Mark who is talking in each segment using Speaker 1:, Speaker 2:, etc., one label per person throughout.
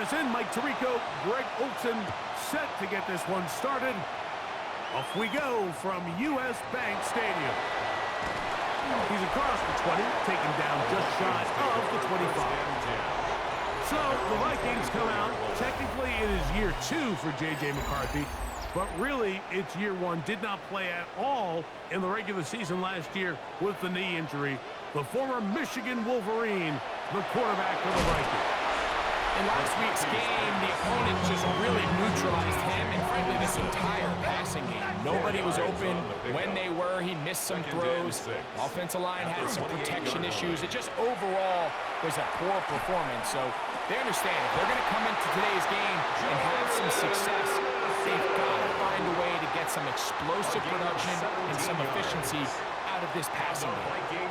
Speaker 1: is in. Mike Tirico, Greg Olson set to get this one started. Off we go from U.S. Bank Stadium. He's across the 20, taken down just shy of the 25. So the Vikings come out. Technically, it is year 2 for J.J. McCarthy, but really, it's year 1. Did not play at all in the regular season last year with the knee injury. The former Michigan Wolverine, the quarterback for the Vikings.
Speaker 2: In last week's game, the opponent just really neutralized him and, frankly, this entire passing game. Nobody was open. When they were, he missed some throws. Offensive line had some protection issues. It just overall was a poor performance. So they understand if they're going to come into today's game and have some success, they've got to find a way to get some explosive production and some efficiency out of this passing game.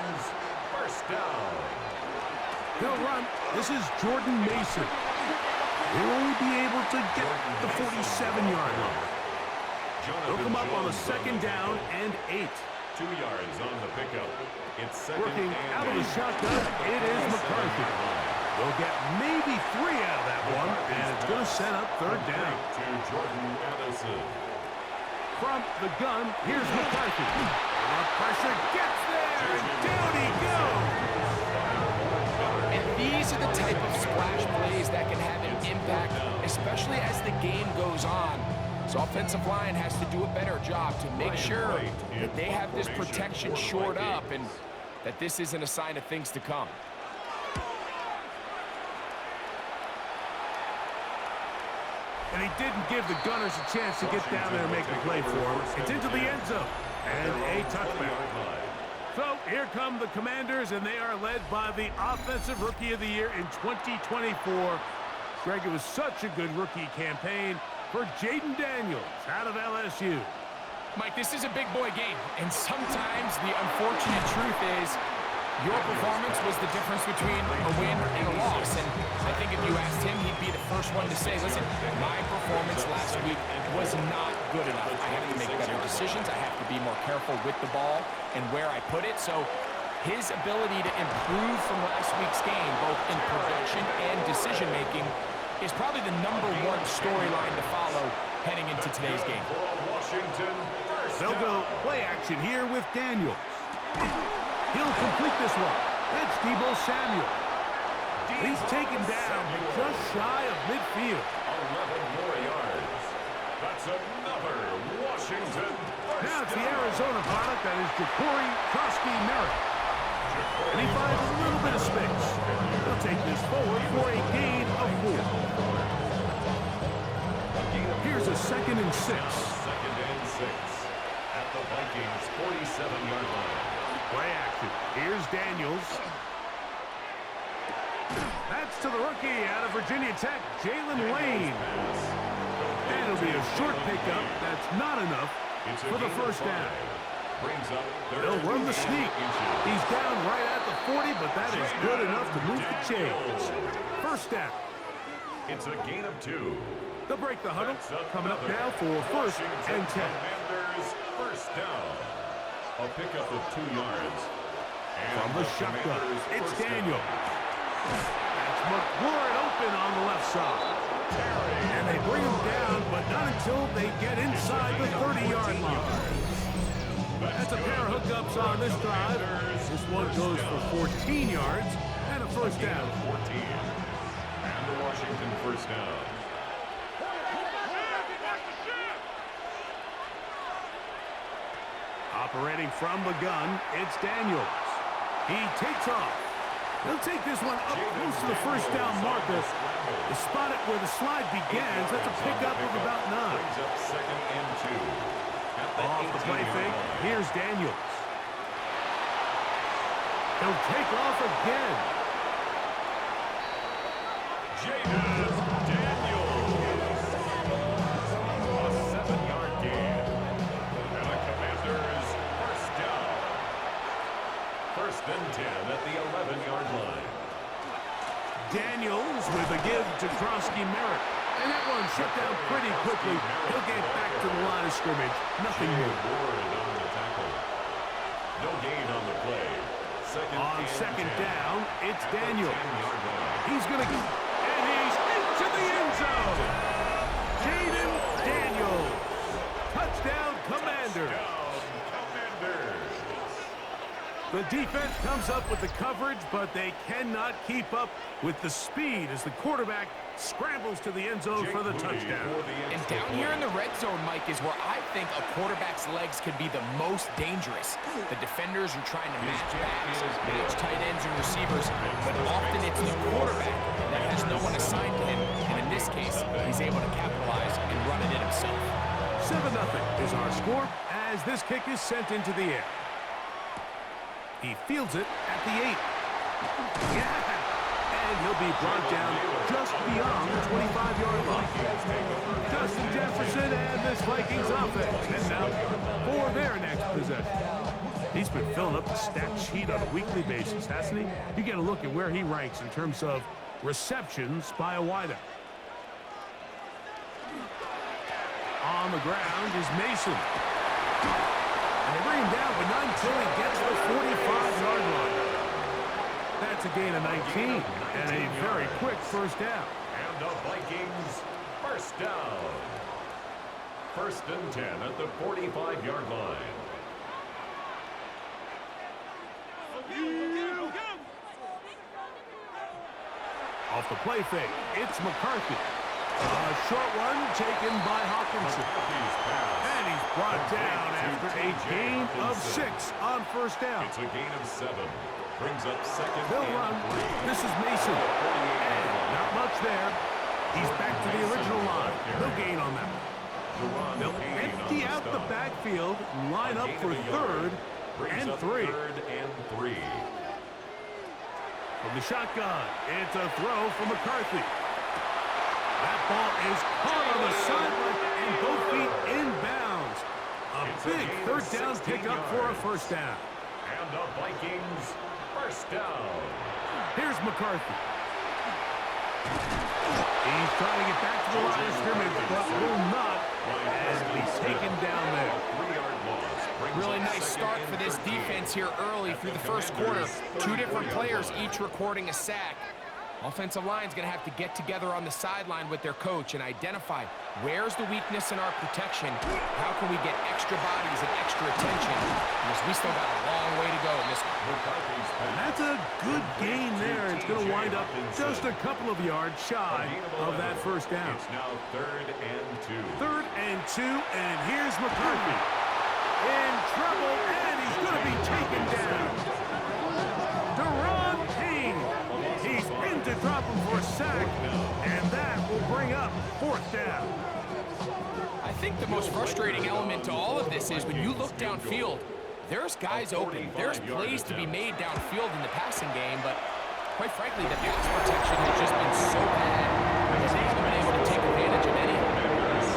Speaker 3: First down.
Speaker 1: He'll run. This is Jordan Mason. He'll only be able to get the 47-yard line. They'll come up on a second down and 8.
Speaker 3: 2 yards on the pickup. It's second
Speaker 1: working
Speaker 3: and
Speaker 1: out of the shotgun. It is McCarthy. They'll get maybe 3 out of that one, and it's going to set up third down.
Speaker 3: To Jordan Addison.
Speaker 1: From the gun, here's McCarthy. The pressure gets there, and down he goes.
Speaker 2: These are the type of splash plays that can have an impact, especially as the game goes on. So offensive line has to do a better job to make sure that they have this protection shored up and that this isn't a sign of things to come.
Speaker 1: And he didn't give the Gunners a chance to get down there and make a play for him. It's into the end zone and a touchback. So here come the Commanders, and they are led by the Offensive Rookie of the Year in 2024. Greg, it was such a good rookie campaign for Jaden Daniels out of LSU.
Speaker 2: Mike, this is a big boy game, and sometimes the unfortunate truth is your performance was the difference between a win and a loss. And I think if you asked him, he'd be the first one to say, listen, my performance last week was not good enough. I have to make better decisions. I have to be more careful with the ball and where I put it. So his ability to improve from last week's game, both in production and decision-making, is probably the #1 storyline to follow heading into today's game.
Speaker 1: They'll go play action here with Daniels. He'll complete this one. That's Deebo Samuel. He's taken down just shy of midfield.
Speaker 3: 11 more yards. That's another Washington.
Speaker 1: Now it's the Arizona product that is Ja'Cory Merritt. And he finds a little bit of space. He'll take this forward for a gain of 4. Here's a 2nd and 6.
Speaker 3: 2nd and 6 at the Vikings 47-yard line.
Speaker 1: Play action. Here's Daniels. That's to the rookie out of Virginia Tech, Jalen Lane. And it'll be a short pickup. That's not enough for the first down. They'll run the sneak. He's down right at the 40, but that is good enough to move the chains. First down.
Speaker 3: It's a gain of 2.
Speaker 1: They'll break the huddle. Coming up now for 1st and 10.
Speaker 3: First down. A pickup of 2 yards.
Speaker 1: From the shotgun, it's Daniel. That's McLaurin open on the left side. And they bring him down, but not until they get inside the 30-yard line. That's a pair of hookups on this drive. This one goes for 14 yards and a first down.
Speaker 3: 14. And the Washington first down.
Speaker 1: Operating from the gun, it's Daniels. He takes off. He'll take this one up close to the first down marker. The spot it where the slide begins. That's a pickup of about 9.
Speaker 3: Second and 2.
Speaker 1: Off the play fake, here's Daniels. He'll take off again.
Speaker 3: Jaden Daniels. A 7-yard gain. And the Commanders first down. 1st and 10 at the 11-yard line.
Speaker 1: Daniels with a give to Merritt. And that one shut down pretty quickly. He'll get back to the line of scrimmage. Nothing more.
Speaker 3: On the tackle. No gain on the play.
Speaker 1: On second down, it's Daniels. He's going to go, and he's into the The defense comes up with the coverage, but they cannot keep up with the speed as the quarterback scrambles to the end zone for the touchdown.
Speaker 2: And down here in the red zone, Mike, is where I think a quarterback's legs can be the most dangerous. The defenders are trying to match backs, match tight ends and receivers, but often it's the quarterback that has no one assigned to him. And in this case, he's able to capitalize and run it in himself.
Speaker 1: 7-0 is our score as this kick is sent into the air. He fields it at the 8. Yeah! And he'll be brought down just beyond the 25-yard line. Justin Jefferson and this Vikings offense heading out for their next possession. He's been filling up the stat sheet on a weekly basis, hasn't he? You get a look at where he ranks in terms of receptions by a wideout. On the ground is Mason. And they bring him down, but not until he gets to the 45-yard line. That's a gain of 19 and a very quick first down.
Speaker 3: And the Vikings first down. 1st and 10 at the 45-yard line.
Speaker 1: Off the play fake, it's McCarthy. A short one taken by Hawkinson. And he's brought down after a gain of 6 on first down.
Speaker 3: It's a gain of 7. Brings up 2nd
Speaker 1: They'll
Speaker 3: and
Speaker 1: run.
Speaker 3: 3.
Speaker 1: This is Mason. And not much there. He's back to the original line. No gain on that one. They'll empty out the backfield and line up for 3rd and 3.
Speaker 3: 3rd and 3.
Speaker 1: From the shotgun, it's a throw from McCarthy. That ball is caught on the sideline and both feet inbounds. A big 3rd down pickup for a first down.
Speaker 3: And the Vikings first down.
Speaker 1: Here's McCarthy. He's trying to get back to the line of scrimmage, but will not as he's taken down there.
Speaker 3: 3-yard loss.
Speaker 2: Really nice start for this defense here early through the first quarter. 2 different players each recording a sack. Offensive line's going to have to get together on the sideline with their coach and identify where's the weakness in our protection, how can we get extra bodies and extra attention, because we still got a long way to go in this one.
Speaker 1: And that's a good gain there. It's going to wind up just a couple of yards shy of that first down.
Speaker 3: It's now 3rd and 2.
Speaker 1: 3rd and 2, and here's McCarthy. In trouble, and he's going to be taken down. Deron King. He's in to drop him for a sack, and that will bring up 4th down.
Speaker 2: I think the most frustrating element to all of this is when you look downfield, there's guys open. There's plays to be made downfield in the passing game, but quite frankly, the pass protection has just been so bad that they haven't been able to take advantage of any of it.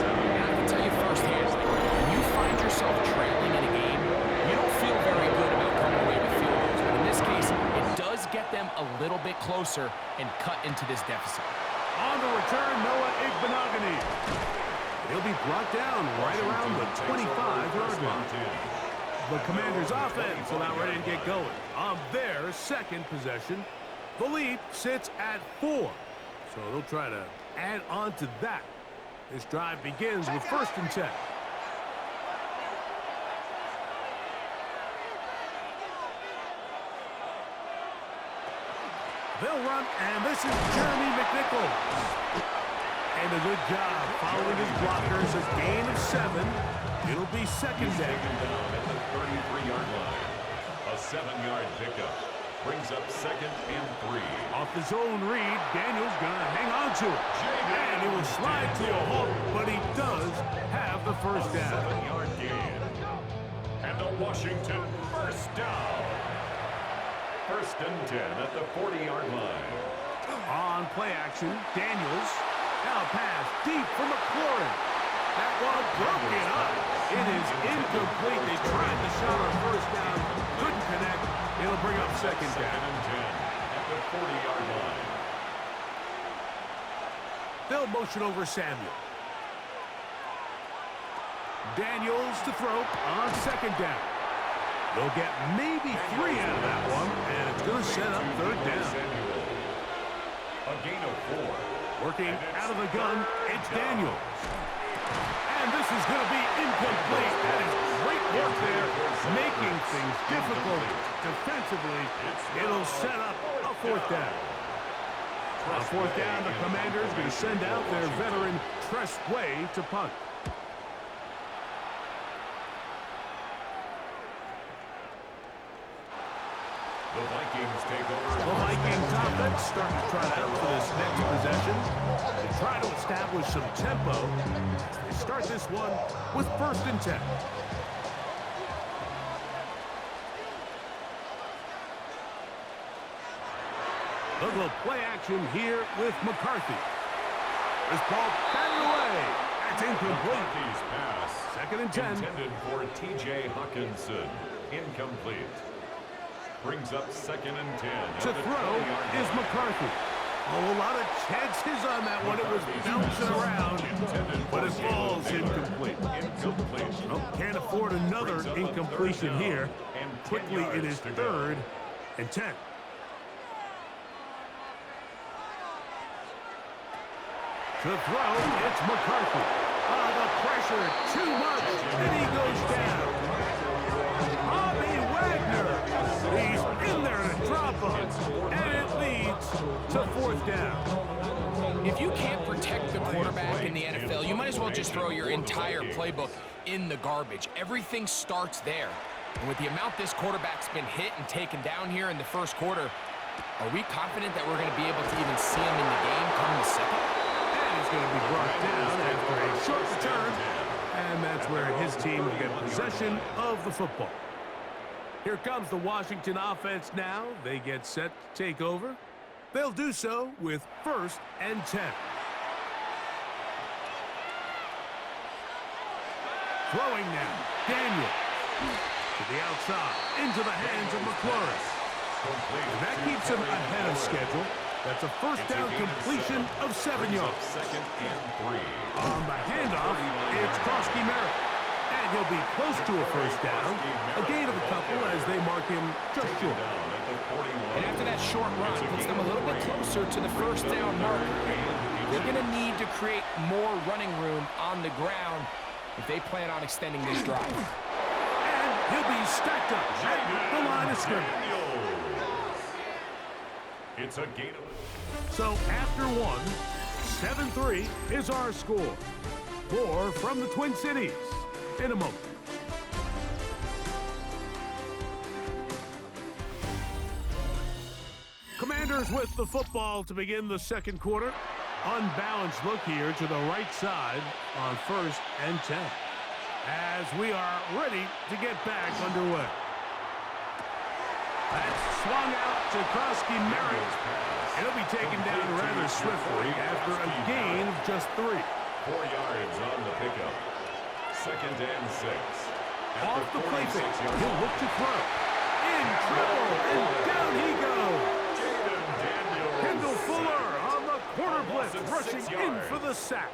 Speaker 2: And I can tell you firsthand, when you find yourself trailing in a game, you don't feel very good about coming away with field goals. But in this case, it does get them a little bit closer and cut into this deficit.
Speaker 1: On the return, Noah Igbenogany. He'll be brought down right around the 25-yard line. The Commanders' offense are now ready to get going. On their second possession, the lead sits at 4. So they'll try to add on to that. This drive begins with 1st and 10. They'll run, and this is Jeremy McNichols. And a good job following his blockers. A gain of 7. It'll be 2nd down.
Speaker 3: At the 33-yard line. A 7-yard pickup. Brings up 2nd and 3.
Speaker 1: Off the zone read, Daniels gonna hang on to it. And he will slide to a halt, but he does have the first down.
Speaker 3: 7-yard gain. And the Washington first down. 1st and 10 at the 40-yard line.
Speaker 1: On play action, Daniels. Now pass deep for McLaurin. That one broken up. It is incomplete. They tried the shot on first down. Couldn't connect. It'll bring up 2nd down.
Speaker 3: 2nd and 10 at the 40-yard line.
Speaker 1: They'll motion over Samuel. Daniels to throw on 2nd down. They'll get maybe 3 out of that one, and it's going to set up 3rd down.
Speaker 3: A gain of 4.
Speaker 1: Working out of the gun, it's Daniels. And this is going to be incomplete. That is great work there, making things difficult defensively. It'll set up a fourth down. On fourth down, the Commanders going to send out their veteran Tress Way to punt.
Speaker 3: The Vikings take over.
Speaker 1: The Vikings offense starting to try out for this next possession. They try to establish some tempo. They start this one with 1st and 10. A little play action here with McCarthy. This ball batted away. That's incomplete.
Speaker 3: McCarthy's pass.
Speaker 1: 2nd and 10.
Speaker 3: Intended for T.J. Hawkinson. Incomplete. Brings up 2nd and 10.
Speaker 1: To throw is McCarthy. Oh, a lot of chances on that one. It was bouncing around, but it falls incomplete. Oh, can't afford another incompletion here. Quickly, it is 3rd and 10. To throw, it's McCarthy. The pressure, too much, and he goes down. Bobby Wagner, he's in there to drop him, and it leads to 4th down.
Speaker 2: If you can't protect the quarterback in the NFL, you might as well just throw your entire playbook in the garbage. Everything starts there. And with the amount this quarterback's been hit and taken down here in the 1st quarter, are we confident that we're going to be able to even see him in the game come the 2nd?
Speaker 1: Is going to be brought down after a short return, and that's where his team will get possession of the football. Here comes the Washington offense now. They get set to take over. They'll do so with 1st and 10. Throwing now, Daniel to the outside, into the hands of McLaurin. And that keeps him ahead of schedule. That's a 1st down completion of 7 yards.
Speaker 3: 2nd and 3.
Speaker 1: On the handoff, it's Krosky Merritt. And he'll be close to a 1st down. A gain of a couple as they mark him just short.
Speaker 2: And after that short run, puts them a little bit closer to the 1st down marker. They're going to need to create more running room on the ground if they plan on extending this drive.
Speaker 1: And he'll be stacked up at the line of scrimmage.
Speaker 3: It's a gain of...
Speaker 1: So after one, 7-3 is our score. More from the Twin Cities in a moment. Commanders with the football to begin the 2nd quarter. Unbalanced look here to the right side on 1st and 10. As we are ready to get back underway. That's swung out to Krosky Merritt. It'll be taken down rather swiftly after a gain of just 3.
Speaker 3: 4 yards on the pickup. 2nd and 6.
Speaker 1: Off the play fake, he'll look to throw. In trouble, and down he goes. Kendall Fuller on the corner blitz, rushing in for the sack.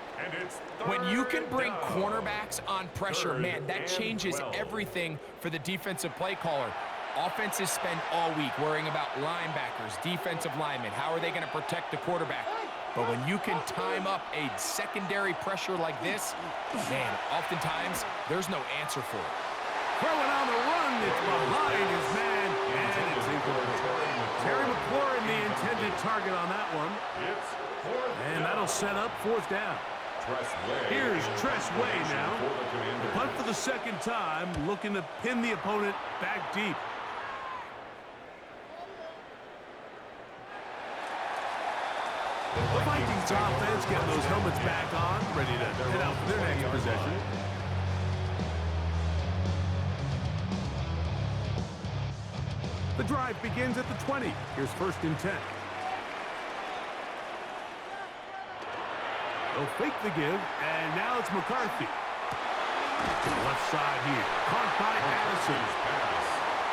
Speaker 2: When you can bring cornerbacks on pressure, man, that changes everything for the defensive play caller. Offenses spend all week worrying about linebackers, defensive linemen. How are they going to protect the quarterback? But when you can time up a secondary pressure like this, man, oftentimes there's no answer for it.
Speaker 1: Throwing on the run, it's behind his man, and it's incomplete. Terry McLaurin, the intended target on that one. And that'll set up 4th down. Here's Tress Way now. The punt for the 2nd time, looking to pin the opponent back deep. The Vikings offense getting those helmets back on, ready to head out for their next possession. The drive begins at the 20. Here's 1st and 10. They'll fake the give, and now it's McCarthy. To the left side here, caught by Addison.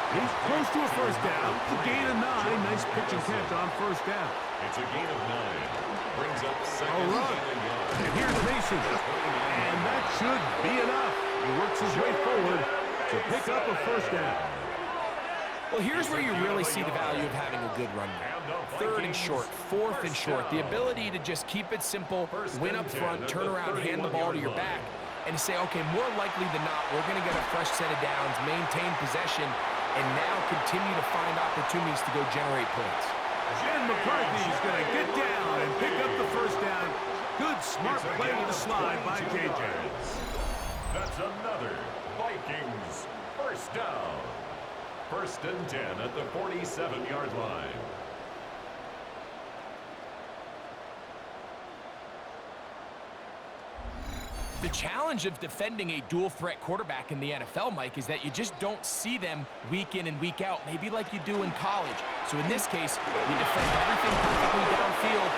Speaker 1: He's close to a 1st down. The gain of 9. Nice pitch and catch on 1st down.
Speaker 3: It's a gain of 9. Brings up 2nd
Speaker 1: All right. And here's Mason. And that should be enough. He works his way forward to pick up a 1st down.
Speaker 2: Well, here's where you really see the value of having a good run game. Third and short, fourth and short. The ability to just keep it simple, win up front, turn around, hand the ball to your back, and to say, okay, more likely than not, we're going to get a fresh set of downs, maintain possession, and now continue to find opportunities to go generate points.
Speaker 1: Jen McCarthy's going to get down and pick up the first down. Good, smart play with the slide by J.J.
Speaker 3: That's another Vikings first down. First and 10 at the 47-yard line.
Speaker 2: The challenge of defending a dual-threat quarterback in the NFL, Mike, is that you just don't see them week in and week out, maybe like you do in college. So in this case, you defend everything perfectly downfield,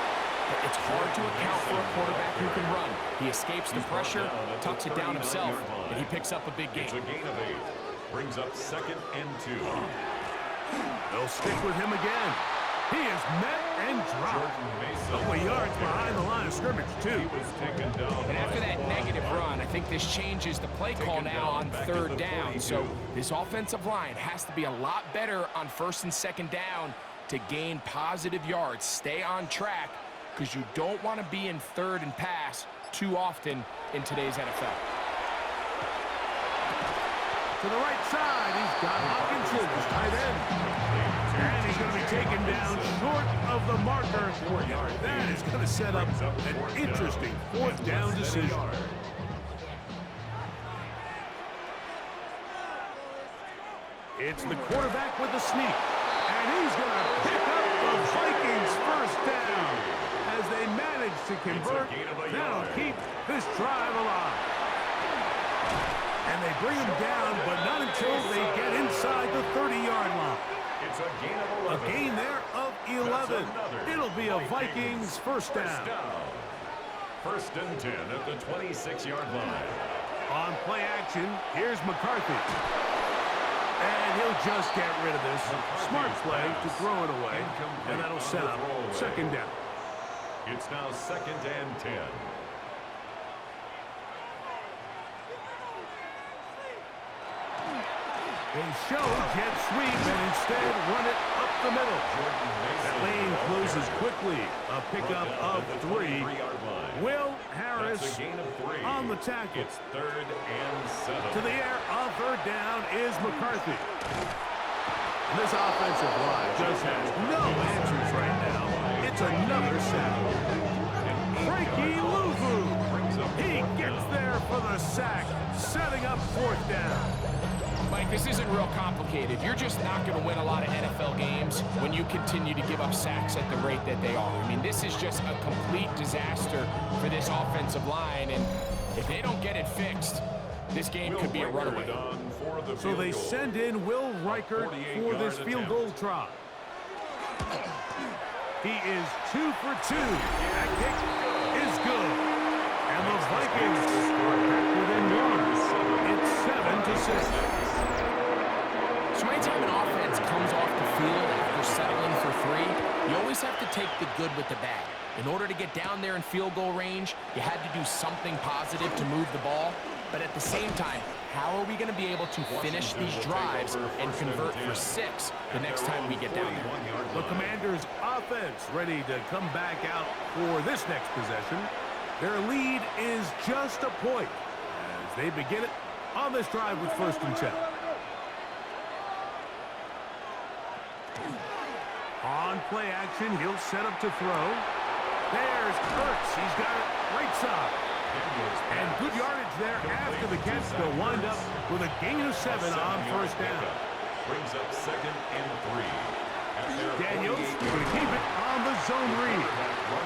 Speaker 2: but it's hard to account for a quarterback who can run. He escapes the pressure, tucks it down himself, and he picks up a big gain.
Speaker 3: It's a gain of 8. Brings up 2nd and 2.
Speaker 1: They'll stick with him again. He is met and dropped. A couple of yards behind the line of scrimmage, too.
Speaker 2: And after that negative run, I think this changes the play call now on 3rd down. So this offensive line has to be a lot better on 1st and 2nd down to gain positive yards. Stay on track, because you don't want to be in 3rd and pass too often in today's NFL.
Speaker 1: To the right side, he's got Hawkinson, his tight end. And he's going to be taken down short of the marker. That is going to set up an interesting 4th down decision. It's the quarterback with the sneak. And he's going to pick up the Vikings first down as they manage to convert. That'll keep this drive alive. And they bring him down, but not until they get inside the 30-yard line.
Speaker 3: It's a gain of 11.
Speaker 1: A gain there of 11. It'll be a Vikings first down.
Speaker 3: First and 10 at the 26-yard line.
Speaker 1: On play action, here's McCarthy. And he'll just get rid of this. Smart play to throw it away. And that'll set up 2nd down.
Speaker 3: It's now 2nd and 10.
Speaker 1: They show jet sweep and instead run it up the middle. That lane closes quickly. A pickup of 3. Will Harris on the tackle.
Speaker 3: It's 3rd and 7.
Speaker 1: To the air on 3rd down is McCarthy. And this offensive line just has no answers right now. It's another sack. Frankie Luvu. He gets there for the sack, setting up 4th down.
Speaker 2: Mike, this isn't real complicated. You're just not going to win a lot of NFL games when you continue to give up sacks at the rate that they are. I mean, this is just a complete disaster for this offensive line, and if they don't get it fixed, this game could be a runaway.
Speaker 1: So they send in Will Reichert for this field goal try. He is 2 for 2. That kick is good. And the Vikings are back within 1. It's 7-6.
Speaker 2: So anytime an offense comes off the field after settling for 3, you always have to take the good with the bad. In order to get down there in field goal range, you had to do something positive to move the ball. But at the same time, how are we going to be able to finish these drives and convert for 6 the next time we get down there?
Speaker 1: The Commanders' offense ready to come back out for this next possession. Their lead is just a point as they begin it on this drive with 1st and 10. On play action, he'll set up to throw. There's Hurts. He's got it right side. And good yardage there after the catch. They'll wind up with a gain of 7 on 1st down.
Speaker 3: Brings up 2nd and 3.
Speaker 1: Daniels going to keep it on the zone read.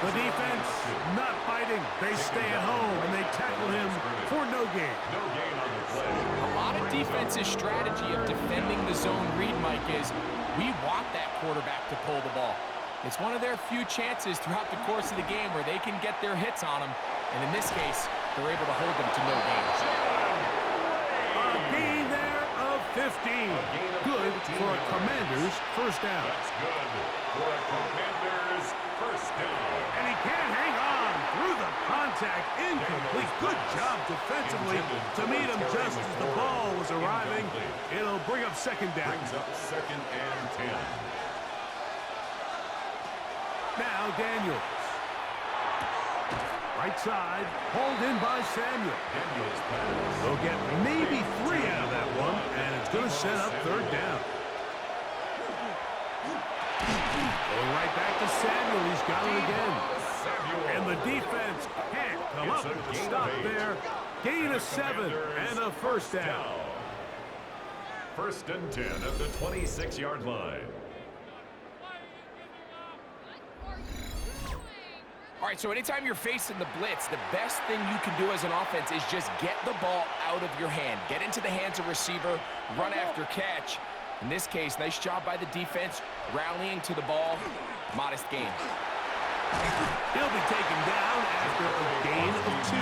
Speaker 1: The defense not fighting. They stay at home and they tackle him for no gain.
Speaker 3: No gain on the play.
Speaker 2: A lot of defense's strategy of defending the zone read, Mike, is we want that quarterback to pull the ball. It's one of their few chances throughout the course of the game where they can get their hits on them. And in this case, they're able to hold them to no gain.
Speaker 1: A gain there of 15. Good for a Commanders first down.
Speaker 3: That's good for a Commanders first down.
Speaker 1: And he can't hang on through the contact, incomplete. Good job defensively to meet him just as the ball was arriving. It'll bring up second down.
Speaker 3: Brings up 2nd and 10.
Speaker 1: Now Daniels. Right side, hauled in by Samuel.
Speaker 3: Daniels pass.
Speaker 1: They'll get maybe 3 out of that one, and it's going to set up third down. Going right back to Samuel. He's got it again. And the defense can't come up with a stop there. Gain of 7 and a first down.
Speaker 3: 1st and 10 at the 26-yard line.
Speaker 2: All right, so anytime you're facing the blitz, the best thing you can do as an offense is just get the ball out of your hand. Get into the hands of receiver, run after catch. In this case, nice job by the defense, rallying to the ball. Modest gain.
Speaker 1: He'll be taken down after a gain of 2.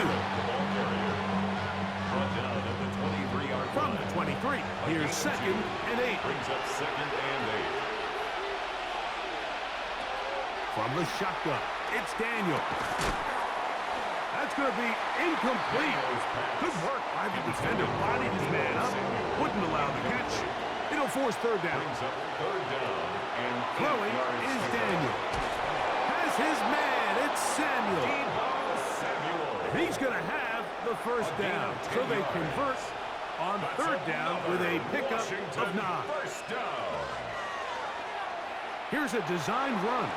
Speaker 3: Brought down at the 23-yard line.
Speaker 1: From the 23, here's 2nd and 8.
Speaker 3: Brings up 2nd and 8.
Speaker 1: From the shotgun, it's Daniel. That's going to be incomplete. Good work by the defender. Bodied his man up. Wouldn't allow the catch. It'll force third down.
Speaker 3: Brings up 3rd down and
Speaker 1: Throwing is Daniel. Has his man. It's Samuel. He's going to have the first down. So they convert on third down with a pickup of 9.
Speaker 3: First down.
Speaker 1: Here's a design run.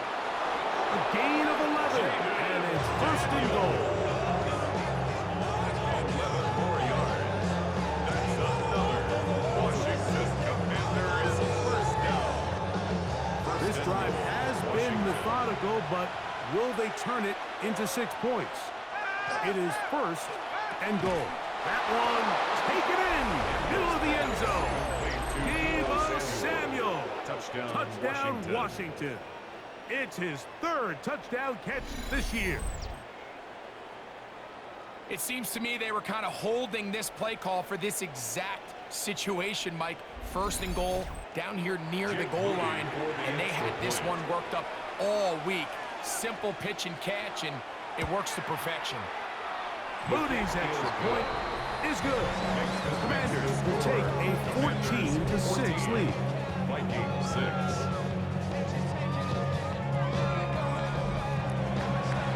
Speaker 1: A gain of 11, and it's 1st and goal.
Speaker 3: 11 more yards. That's another Washington Commanders first down.
Speaker 1: This drive has been methodical, but will they turn it into 6 points? It is 1st and goal. That one, take it in, middle of the end zone. Deebo Samuel. Touchdown, Washington. It's his 3rd touchdown catch this year.
Speaker 2: It seems to me they were kind of holding this play call for this exact situation, Mike. 1st and goal, down here near the goal line, and they had this one worked up all week. Simple pitch and catch, and it works to perfection.
Speaker 1: Moody's extra point is good. The Commanders will take a 14-6 lead.
Speaker 3: Vikings 6.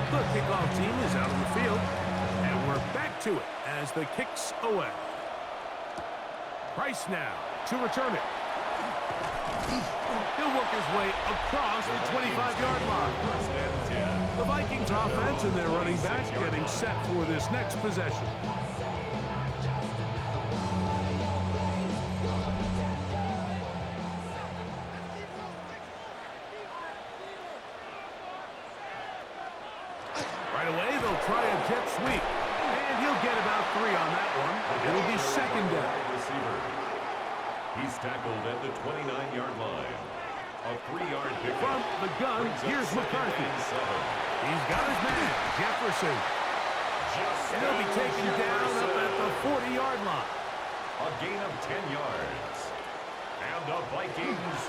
Speaker 1: The kickoff team is out on the field, and we're back to it as the kick's away. Price now to return it. He'll work his way across the 25-yard line.
Speaker 3: 1st and 10.
Speaker 1: The Vikings offense and their running back getting set for this next possession. Right away, they'll try a jet sweep. And he'll get about 3 on that one. It'll be 2nd down.
Speaker 3: Receiver. He's tackled at the 29-yard line. A 3-yard pickup.
Speaker 1: From the gun, here's McCarthy. He's got his man, Jefferson. And he'll be taken down up at the 40-yard line.
Speaker 3: A gain of 10 yards. And the Vikings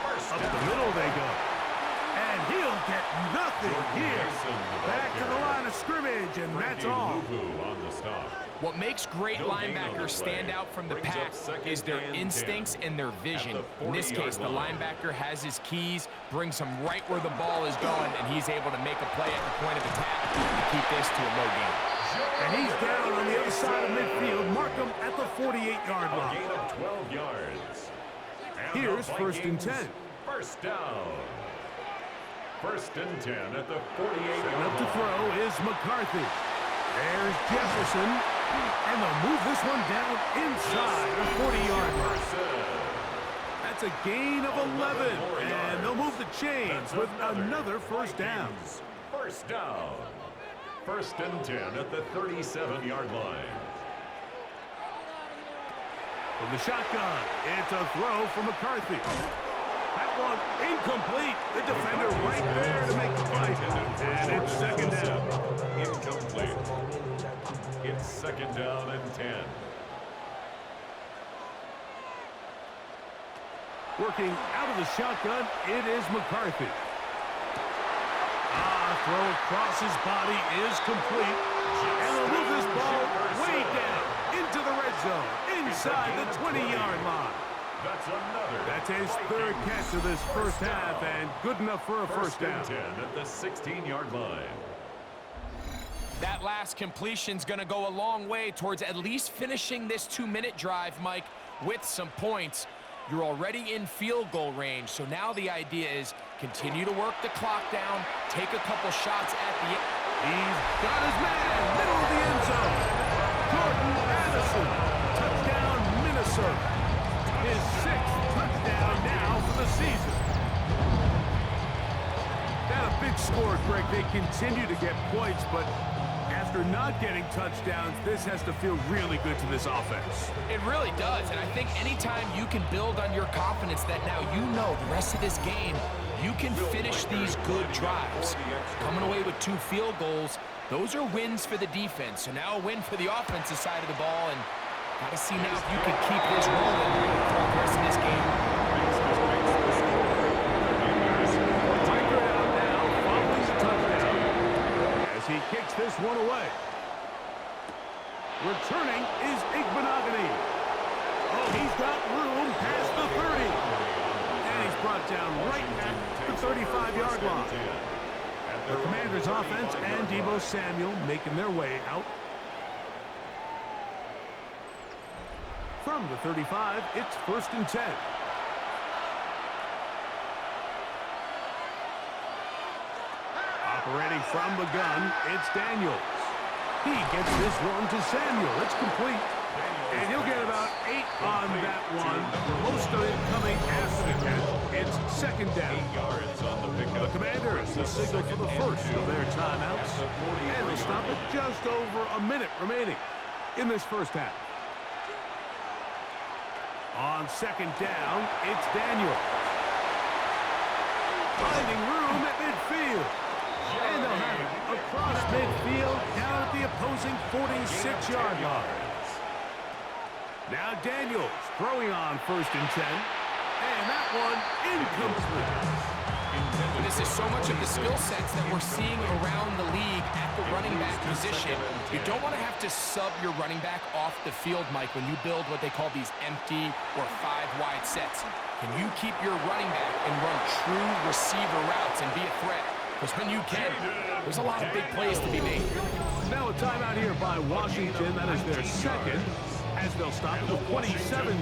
Speaker 3: first
Speaker 1: Up
Speaker 3: down.
Speaker 1: the middle they go. And he'll get nothing here. Back to the line of scrimmage, and that's all.
Speaker 3: On the stop.
Speaker 2: What makes great linebackers stand out from the pack is their instincts and their vision. In this case, the linebacker has his keys, brings him right where the ball is going, and he's able to make a play at the point of attack to keep this to a low gain.
Speaker 1: And he's down on the other side of midfield. Mark him at the 48-yard
Speaker 3: A
Speaker 1: line.
Speaker 3: gain of 12 yards. And
Speaker 1: Here's
Speaker 3: the
Speaker 1: 1st and 10.
Speaker 3: First down. 1st and 10 at the 48-yard
Speaker 1: Setting up to
Speaker 3: line.
Speaker 1: throw is McCarthy. There's Jefferson. And they'll move this one down inside the 40-yard line. That's a gain of 11. And they'll move the chains with another first down.
Speaker 3: First down. 1st and 10 at the 37-yard line.
Speaker 1: From the shotgun, it's a throw for McCarthy. That one incomplete. The defender right there to make the play. And it's 2nd down.
Speaker 3: Incomplete. It's 2nd down and 10.
Speaker 1: Working out of the shotgun, it is McCarthy. throw across his body is complete. And they'll move this ball way down into the red zone, inside the 20-yard line. That's his third catch of this first half, and good enough for a first down.
Speaker 3: 10 at the 16-yard line.
Speaker 2: That last completion's going to go a long way towards at least finishing this 2-minute drive, Mike, with some points. You're already in field goal range, so now the idea is continue to work the clock down, take a couple shots at the end.
Speaker 1: He's got his man, middle of the end zone. Jordan Addison, touchdown Minnesota. His 6th touchdown now for the season. That a big score, Greg. They continue to get points, but after not getting touchdowns, this has to feel really good to this offense.
Speaker 2: It really does, and I think anytime you can build on your confidence that now you know the rest of this game, you can finish these good drives. Coming away with 2 field goals, those are wins for the defense. So now a win for the offensive side of the ball, and got to see now if you can keep this rolling throughout the rest of this game.
Speaker 1: Tiger out now, following the touchdown as he kicks this one away. Returning is Igbenogany. Oh, he's got room past the 30. And he's brought down right at the 35-yard line. The Commanders' offense and Deebo Samuel making their way out. From the 35, it's 1st and 10. Operating from the gun, it's Daniels. He gets this one to Samuel. It's complete. And he'll get about 8 on that one. Most of it coming after the catch. It's 2nd down. The Commanders will signal for the first of their timeouts. And they'll stop it just over a minute remaining in this first half. On 2nd down, it's Daniels. Finding room at midfield. And they'll have it across midfield down at the opposing 46-yard line. Now Daniels throwing on 1st and 10. And that one incomplete.
Speaker 2: This is so much of the skill sets that we're seeing around the league at the running back position. You don't want to have to sub your running back off the field, Mike, when you build what they call these empty or 5-wide sets. Can you keep your running back and run true receiver routes and be a threat? Because when you can, there's a lot of big plays to be made.
Speaker 1: Now a timeout here by Washington. That is their second, as they'll stop with 27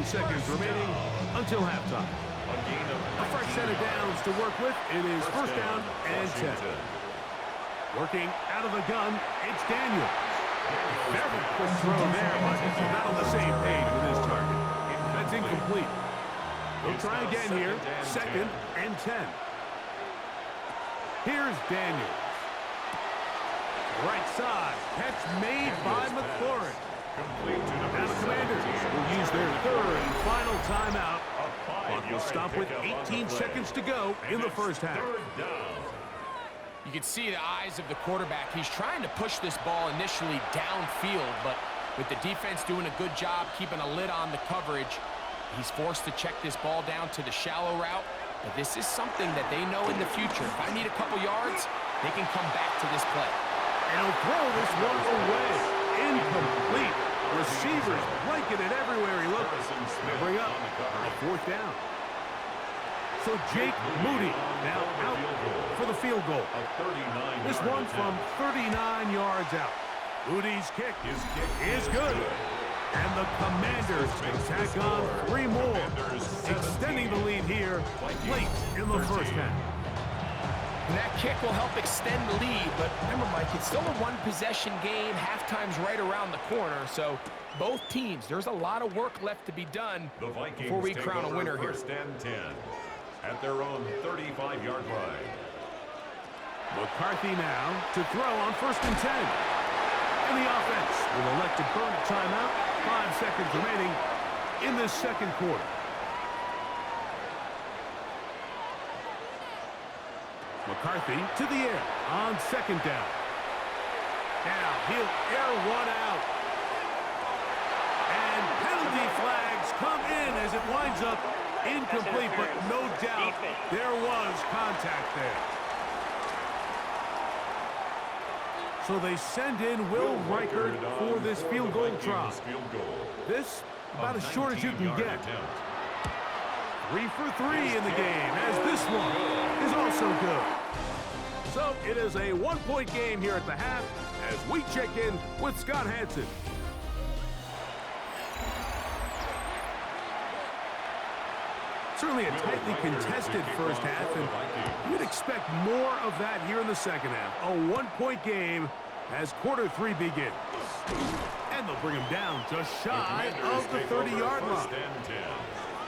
Speaker 1: seconds remaining until halftime. A fresh set of downs to work with. It is 1st down and 10. Working out of the gun, it's Daniels. Very quick throw there, but not on the same page with his target. That's incomplete. They'll try again here. 2nd and 10. Here's Daniels. Right side. Catch made by McLaurin. Now the Commanders will use their 3rd and final timeout. Clock will stop with 18 seconds to go in the first half.
Speaker 2: You can see the eyes of the quarterback. He's trying to push this ball initially downfield, but with the defense doing a good job keeping a lid on the coverage, he's forced to check this ball down to the shallow route. But this is something that they know in the future. If I need a couple yards, they can come back to this play.
Speaker 1: And he'll throw this one away. Incomplete. Receivers blanketed everywhere he looked. They bring up a 4th down. So Jake Moody now out for the field goal. This one from 39 yards out. Moody's kick is good. And the Commanders tack on 3 more, extending the lead here late in the first half.
Speaker 2: And that kick will help extend the lead, but remember, Mike, it's still a 1-possession game. Halftime's right around the corner, so both teams, there's a lot of work left to be done before we crown a winner here.
Speaker 3: 1st and 10 at their own 35-yard line.
Speaker 1: McCarthy now to throw on 1st and 10. And the offense will elect to burn a timeout. 5 seconds remaining in this second quarter. McCarthy to the air on 2nd down. Now he'll air one out. And penalty flags come in as it winds up incomplete, but no doubt there was contact there. So they send in Will Reichert for this field goal try. This, about as short as you can get. 3 for 3 in the game, as this one is also good. So it is a 1-point game here at the half as we check in with Scott Hanson. Certainly a tightly contested first half, and you'd expect more of that here in the second half. A 1-point game as quarter 3 begins. And they'll bring him down just shy of the 30-yard line.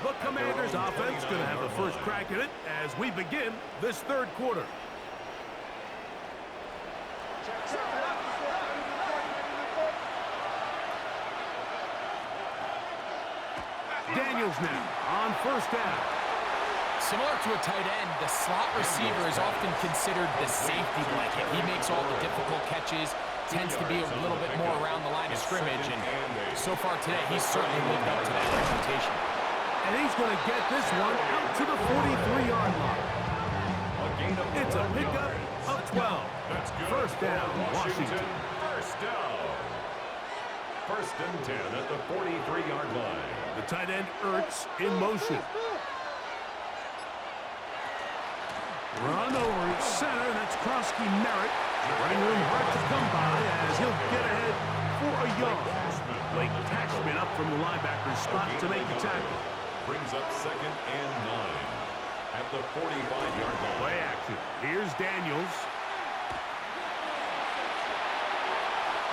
Speaker 1: The Commanders' offense going to have the first crack at it as we begin this third quarter. Daniels now on first down.
Speaker 2: Similar to a tight end, the slot receiver is often considered the safety blanket. He makes all the difficult catches, tends to be a little bit more around the line of scrimmage, and so far today, he's certainly lived up to that reputation.
Speaker 1: And he's going to get this one out to the 43-yard line. It's a pickup of 12. First down, Washington.
Speaker 3: First down. First and 10 at the 43-yard line.
Speaker 1: The tight end, Ertz, in motion. Run over center, that's Krosky Merritt. Running room hard to come by as he'll get ahead for a yard. Blake Tashman up from the linebacker's spot to make the tackle.
Speaker 3: Brings up second and 9 at the 45-yard line.
Speaker 1: Play action. Here's Daniels.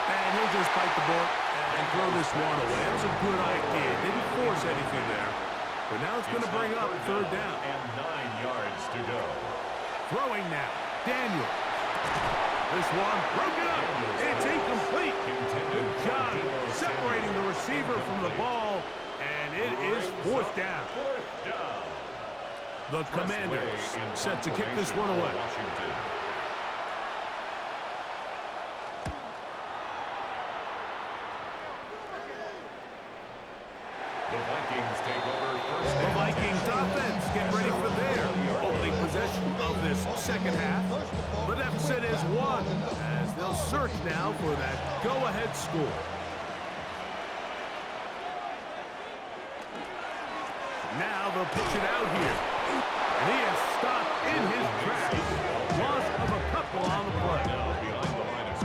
Speaker 1: And he'll just bite the bullet and throw this one away. That was a good idea. Didn't force anything there. But now it's going to bring up third down.
Speaker 3: And 9 yards to go.
Speaker 1: Throwing now. Daniels. This one broken up. It's incomplete. Good job separating the receiver from the ball. And it is fourth down. The Commanders set to kick this one away. The Vikings offense get ready for their opening possession of this second half. The deficit is 1 as they'll search now for that go-ahead score. Now they'll pitch it out here. And he is stopped in his tracks. Loss of a couple on the play.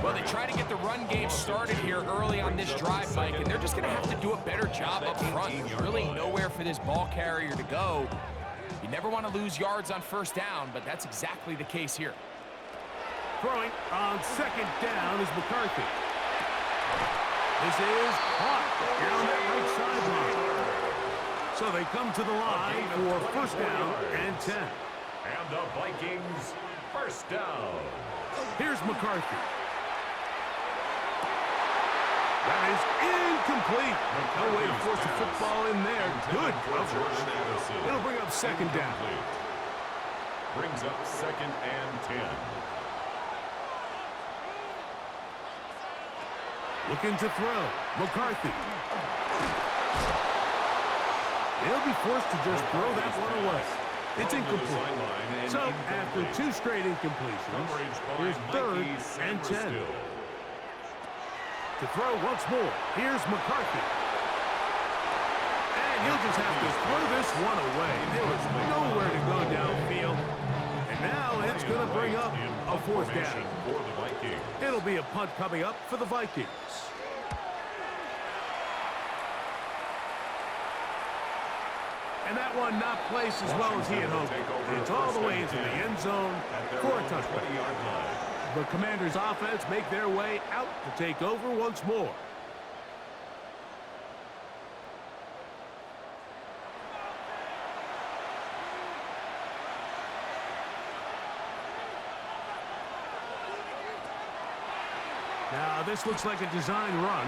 Speaker 2: Well, they try to get the run game started here early on this drive, Mike, and they're just going to have to do a better job up front. There's really nowhere for this ball carrier to go. You never want to lose yards on first down, but that's exactly the case here.
Speaker 1: Throwing on second down is McCarthy. This is caught down that right sideline. So they come to the line for first down and 10.
Speaker 3: And the Vikings first down.
Speaker 1: Here's McCarthy. That is incomplete. No way to force a football in there. Good coverage. It'll bring up second down.
Speaker 3: Brings up second and 10.
Speaker 1: Looking to throw. McCarthy. He'll be forced to just throw that one away. It's incomplete. So after 2 straight incompletions, here's third and 10. To throw once more, here's McCarthy. And he'll just have to throw this one away. There was nowhere to go downfield. And now it's going to bring up a fourth down. It'll be a punt coming up for the Vikings. And that one not placed as well as he had hoped. It's all the way into the end zone for a touchdown. The Commanders' offense make their way out to take over once more. Now this looks like a design run.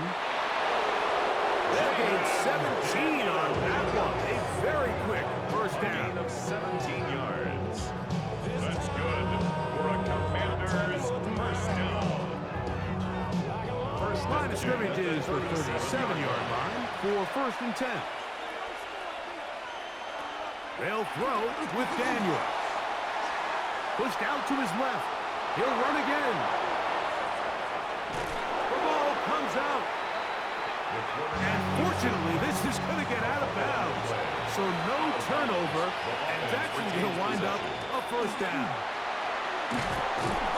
Speaker 1: They'll gain 17 on that one. A very quick first down.
Speaker 3: Of 17 yards. That's good for a Commanders first down.
Speaker 1: Line of scrimmage is the 37-yard line for first and 10. They'll throw with Daniels. Pushed out to his left. He'll run again. Unfortunately, this is going to get out of bounds. So no turnover, and it's actually going to wind up a first down.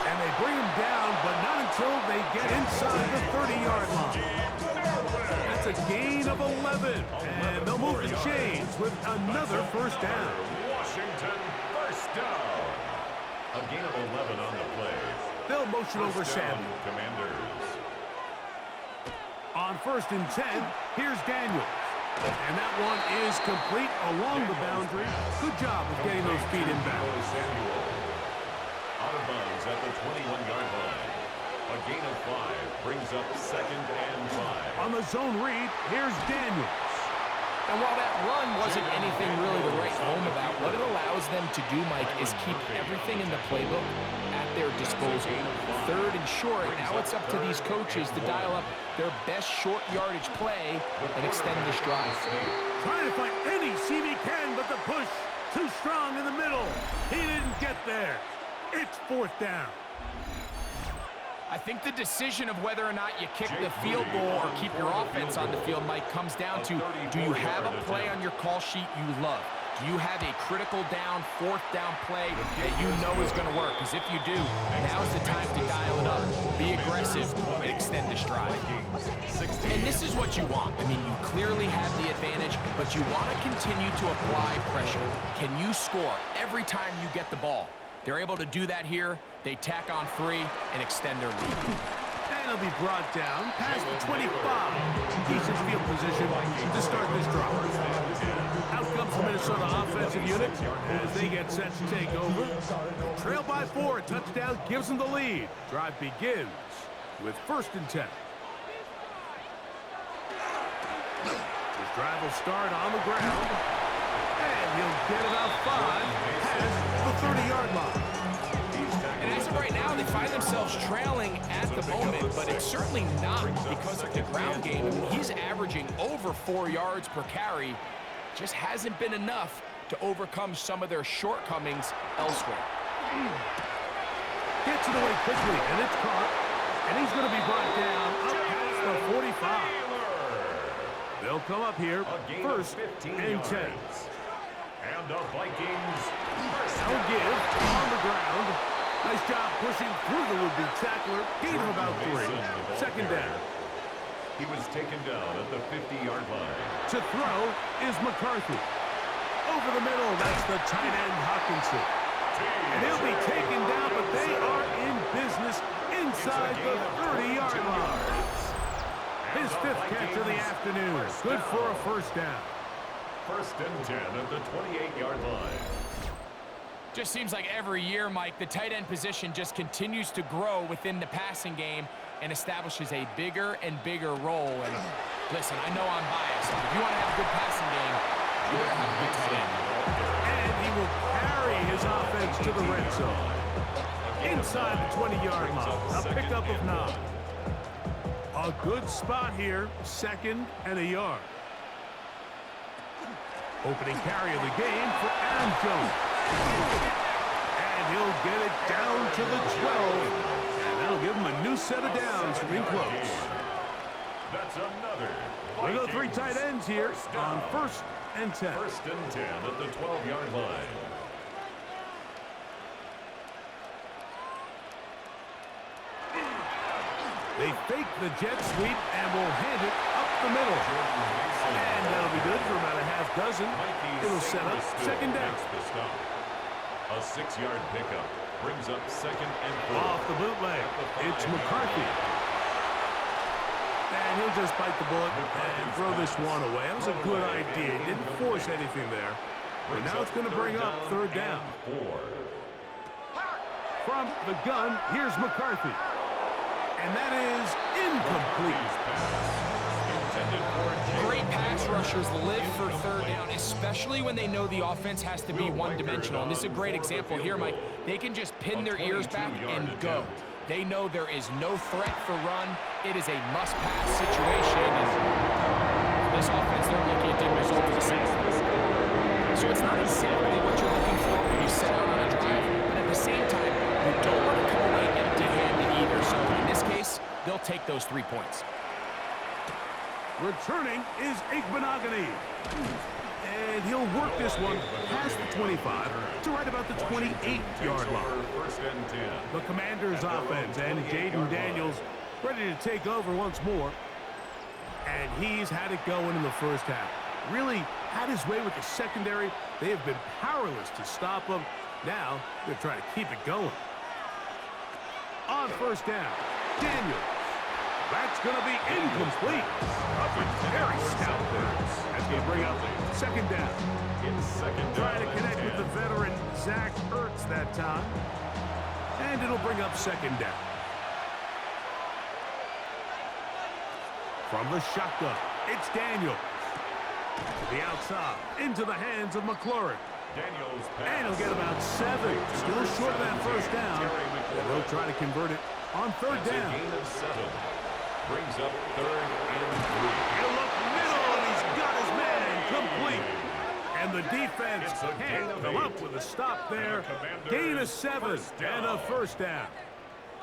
Speaker 1: And they bring him down, but not until they get inside the 30-yard line. That's a gain of 11, and they'll move the chains with another first down.
Speaker 3: Washington, first down. A gain of 11 on the play.
Speaker 1: They'll motion over Samuel.
Speaker 3: Commanders.
Speaker 1: On 1st and 10, here's Daniels. And that one is complete along the boundary. Good job of getting those feet in bounds.
Speaker 3: Out of bounds at the 21-yard line. A gain of 5 brings up 2nd and 5.
Speaker 1: On the zone read, here's Daniels.
Speaker 2: And while that run wasn't anything really to write home about, what it allows them to do, Mike, is keep everything in the playbook at their disposal. 3rd and short, now it's up to these coaches to dial up their best short yardage play and extend this drive.
Speaker 1: Trying to find any seam he can, but the push too strong in the middle. He didn't get there. It's 4th down.
Speaker 2: I think the decision of whether or not you kick the field goal or keep your offense on the field, Mike, comes down to, do you have a play on your call sheet you love? Do you have a critical down, 4th down play that you know is going to work? Because if you do, now's the time to dial it up. Be aggressive and extend this drive. And this is what you want. I mean, you clearly have the advantage, but you want to continue to apply pressure. Can you score every time you get the ball? They're able to do that here. They tack on 3 and extend their lead.
Speaker 1: And he'll be brought down past the 25. Decent field position to start this drive. Out comes the Minnesota offensive unit as they get set to take over. Trail by 4. Touchdown gives them the lead. Drive begins with 1st and 10. This drive will start on the ground. And he'll get about 5 past the 30-yard line.
Speaker 2: And as of right now, they find themselves trailing at the moment, but it's certainly not because of the ground game. I mean, he's averaging over 4 yards per carry. Just hasn't been enough to overcome some of their shortcomings elsewhere.
Speaker 1: Gets it away quickly, and it's caught. And he's going to be brought down up past the 45. They'll come up here, 1st and 10.
Speaker 3: And the Vikings.
Speaker 1: They'll give on the ground. Nice job pushing through the would-be tackler. Gain of about 3. 2nd down.
Speaker 3: He was taken down at the 50-yard line.
Speaker 1: To throw is McCarthy. Over the middle, that's the tight end Hawkinson. And he'll be taken down, but they are in business inside the 30-yard line. His 5th catch of the afternoon. Good for a first down.
Speaker 3: 1st and 10 at the 28-yard line.
Speaker 2: Just seems like every year, Mike, the tight end position just continues to grow within the passing game and establishes a bigger and bigger role. And listen, I know I'm biased, but if you want to have a good passing game, you better have a good tight end.
Speaker 1: And he will carry his offense to the red zone. Inside the 20-yard line, a pickup of 9. A good spot here, 2nd and a yard. Opening carry of the game for Aaron Jones. And he'll get it down to the 12. And that'll give him a new set of downs from in close.
Speaker 3: That's another.
Speaker 1: We've got 3 tight ends here on 1st and 10.
Speaker 3: 1st and 10 at the 12-yard line.
Speaker 1: They fake the jet sweep and will hand it up the middle. And that'll be good for about a half dozen. It'll set up 2nd down.
Speaker 3: A 6-yard pickup brings up 2nd and 4.
Speaker 1: Off the bootleg, it's McCarthy. And he'll just bite the bullet and throw this one away. That was a good idea. He didn't force anything there. But now it's going to bring up 3rd down. From the gun, here's McCarthy. And that is incomplete.
Speaker 2: Great pass rushers live for 3rd down, especially when they know the offense has to be one-dimensional. And this is a great example here, Mike. They can just pin their ears back and go. They know there is no threat for run. It is a must-pass situation. And for this offense, they're lucky it didn't result in a sack. So it's not exactly what you're looking for when you set out on a drive, but at the same time, you don't want to come away empty-handed either. So in this case, they'll take those 3 points.
Speaker 1: Returning is Igbenogany. And he'll work this one past the 25 to right about the 28-yard line.
Speaker 3: First and 10.
Speaker 1: The Commanders' offense and Jaden Daniels ready to take over once more. And he's had it going in the first half. Really had his way with the secondary. They have been powerless to stop him. Now they're trying to keep it going. On first down, Daniels. That's going to be incomplete. Very stout there. That's going to bring up second down. Trying to connect with the veteran Zach Ertz that time. And it'll bring up second down. From the shotgun, it's Daniels. To the outside, into the hands of McLaurin. And he'll get about 7. Still short of that first down. And they'll try to convert it on third down.
Speaker 3: Gain of 7. Brings up third and 3.
Speaker 1: He'll look middle, and he's got his man complete. And the defense can't come up with a stop there. Gain of 7 and a first down.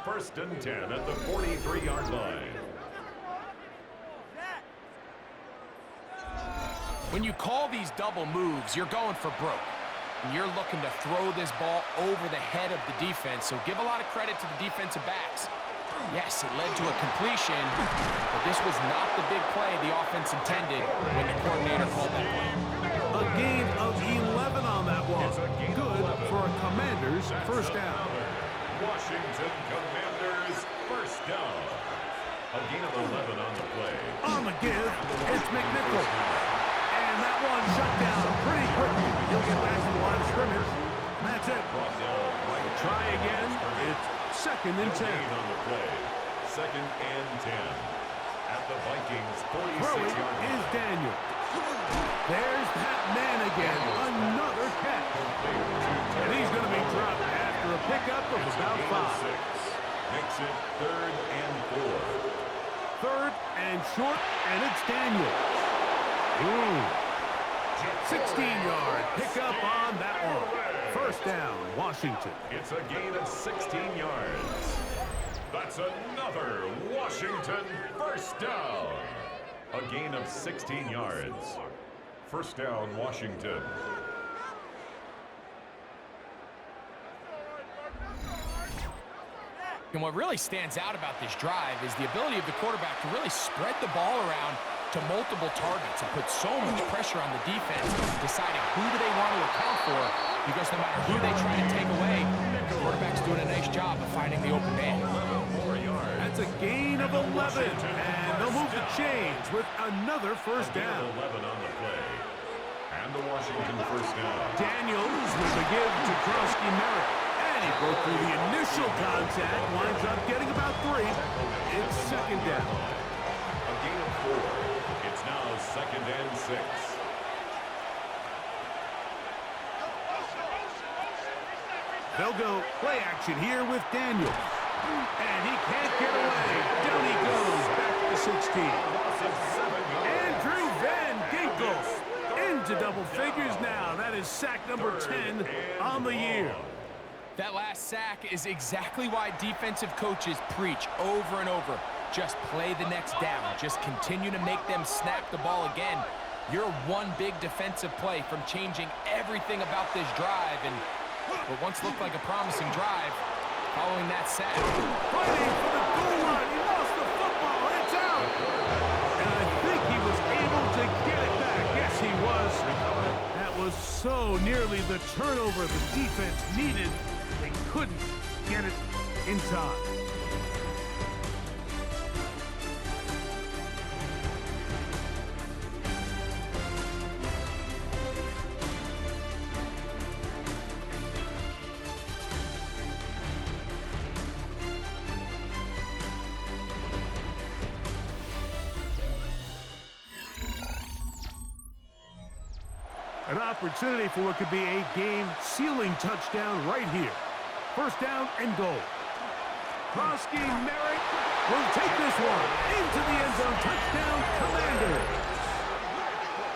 Speaker 3: First and 10 at the 43-yard line.
Speaker 2: When you call these double moves, you're going for broke. And you're looking to throw this ball over the head of the defense, so give a lot of credit to the defensive backs. Yes, it led to a completion, but this was not the big play the offense intended when the coordinator called that play.
Speaker 1: A gain of 11 on that one. Good for a Commanders first down.
Speaker 3: Washington Commanders first down. A gain of 11 on the play.
Speaker 1: On the give, it's McNichol. And that one shut down pretty quickly. He'll get back to the line of scrimmage. That's it. Try again. It's second and 10.
Speaker 3: On the play. Second and 10. At the Vikings 46-yard line.
Speaker 1: Is Daniel. There's that man again. Another catch. And he's going to be dropped after a pickup of about 5.
Speaker 3: Makes it third and 4.
Speaker 1: Third and short, and it's Daniel. 16-yard pickup on that one. First down, Washington.
Speaker 3: It's a gain of 16 yards. That's another Washington first down. A gain of 16 yards. First down, Washington.
Speaker 2: And what really stands out about this drive is the ability of the quarterback to really spread the ball around to multiple targets and put so much pressure on the defense, deciding who do they want to account for, because no matter who they try to take away, the quarterback's doing a nice job of finding the open man.
Speaker 1: That's a gain of 11, and they'll move the chains with another first down.
Speaker 3: 11 on the play. And the Washington first down.
Speaker 1: Daniels with a give to Krosky Merritt. And he broke through the initial contact, winds up getting about 3. It's second down.
Speaker 3: A gain of 4. It's now second and 6.
Speaker 1: They'll go play action here with Daniels. And he can't get away. Down he goes, back to the 16. Andrew Van Ginkel into double figures now. That is sack number 10 on the year.
Speaker 2: That last sack is exactly why defensive coaches preach over and over. Just play the next down. Just continue to make them snap the ball again. You're one big defensive play from changing everything about this drive. And what once looked like a promising drive, following that sack.
Speaker 1: Fighting for the goal line. He lost the football. It's out. And I think he was able to get it back. Yes, he was. That was so nearly the turnover the defense needed. They couldn't get it in time. An opportunity for what could be a game-sealing touchdown right here. First down and goal. Krosky Merritt will take this one into the end zone. Touchdown, Commanders.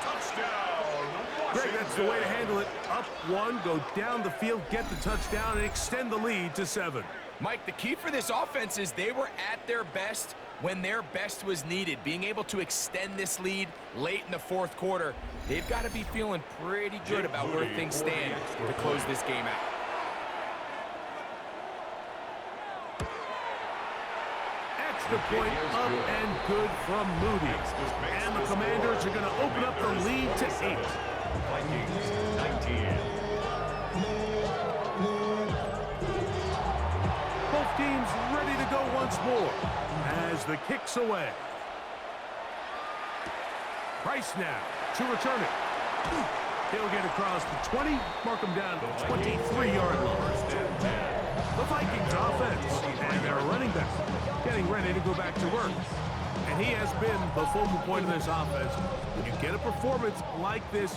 Speaker 3: Touchdown,
Speaker 1: Greg, that's the way to handle it. Up 1, go down the field, get the touchdown, and extend the lead to 7.
Speaker 2: Mike, the key for this offense is they were at their best when their best was needed, being able to extend this lead late in the fourth quarter, they've got to be feeling pretty good about where things stand to close this game out.
Speaker 1: Extra point up and good from Moody. And the Commanders are going to open up the lead to 8.
Speaker 3: Vikings 19.
Speaker 1: Both teams ready to go once more as the kick's away. Price now to return it. He'll get across the 20, mark him down to the 23-yard line. The Vikings offense and their running back getting ready to go back to work. And he has been the focal point of this offense. When you get a performance like this,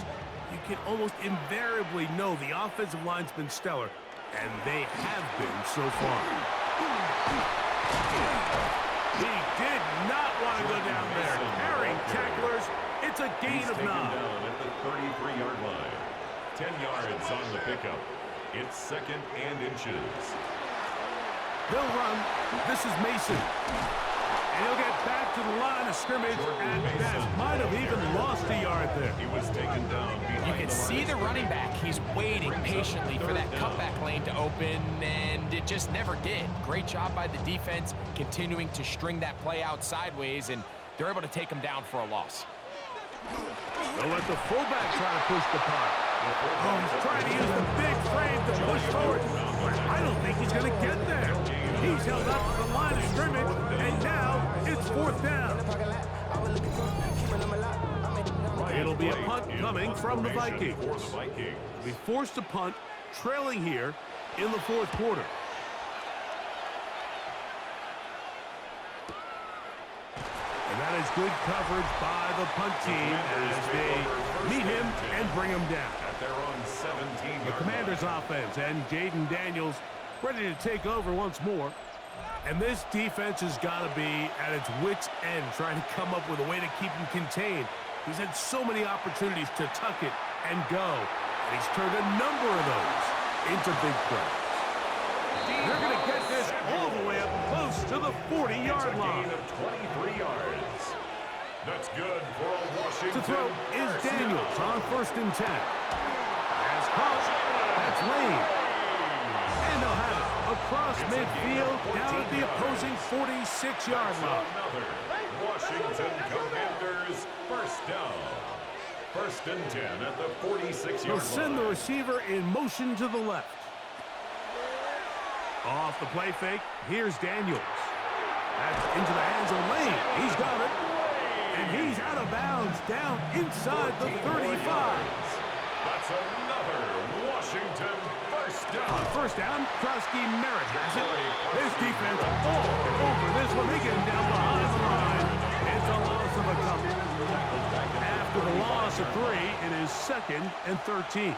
Speaker 1: you can almost invariably know the offensive line's been stellar, and they have been so far. He did not want to go down there. Carrying tacklers, it's a gain of 9.
Speaker 3: Down at the 33-yard line. 10 yards on the pickup. It's second and inches.
Speaker 1: They'll run. This is Mason. And he'll get back to the line of scrimmage, and that might have even lost a yard there.
Speaker 3: He was taken down behind.
Speaker 2: You can see the running back. He's waiting patiently for that cutback lane to open, and it just never did. Great job by the defense continuing to string that play out sideways, and they're able to take him down for a loss.
Speaker 1: They'll let the fullback try to push the punt. Oh, he's trying to use the big frame to push forward, but I don't think he's going to get there. He's held up to the line of scrimmage, and now it's 4th down. It'll be a punt coming from the Vikings. Be forced to punt, trailing here in the 4th quarter. And that is good coverage by the punt team as they meet him and bring him down. The Commanders offense and Jaden Daniels ready to take over once more. And this defense has got to be at its wits' end, trying to come up with a way to keep him contained. He's had so many opportunities to tuck it and go, and he's turned a number of those into big plays. They're going to get this all the way up close to the 40-yard line.
Speaker 3: 23 yards. That's good for a Washington.
Speaker 1: To throw is Daniels on 1st and 10. As caught, that's Lane. And they'll have it across midfield down at the opposing 46-yard line.
Speaker 3: Another Washington Commanders first down. 1st and 10 at the 46-yard line.
Speaker 1: They'll send the receiver in motion to the left. Off the play fake, here's Daniels. That's into the hands of Lane. He's got it. And he's out of bounds down inside the 35.
Speaker 3: That's another Washington first down.
Speaker 1: On 1st down, Krosky Merritt has it. This defense all over this one. They get him down behind the line. It's a loss of a couple. After the loss of 3, it is 2nd and 13.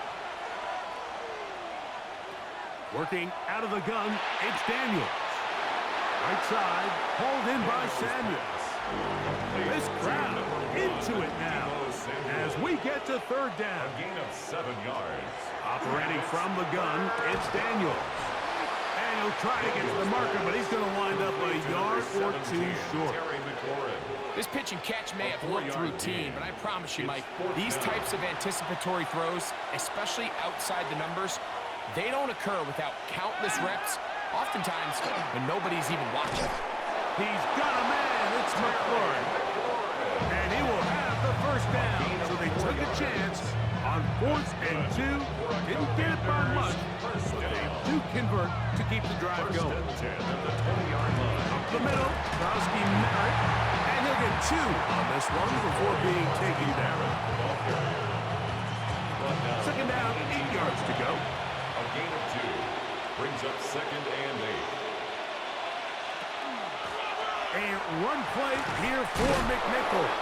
Speaker 1: Working out of the gun, it's Daniels. Right side, hauled in by Samuels. This crowd into it now as we get to 3rd down.
Speaker 3: A gain of 7 yards.
Speaker 1: Operating from the gun, it's Daniels. And he'll try to get to the marker, but he's going to wind up a yard or 2 short.
Speaker 2: This pitch and catch may have looked routine, but I promise you, Mike, these types of anticipatory throws, especially outside the numbers, they don't occur without countless reps, oftentimes when nobody's even watching.
Speaker 1: He's got a man. It's McLaurin. And he will have the 1st down. So they took a chance on 4th and 2. Didn't get it by much, but they do convert to keep the drive going. Up the middle, Krosky Merritt. And he'll get 2 on this one before being taken down. 2nd down, 8 yards to go.
Speaker 3: A gain of 2 brings up 2nd and 8.
Speaker 1: A run play here for McNichols.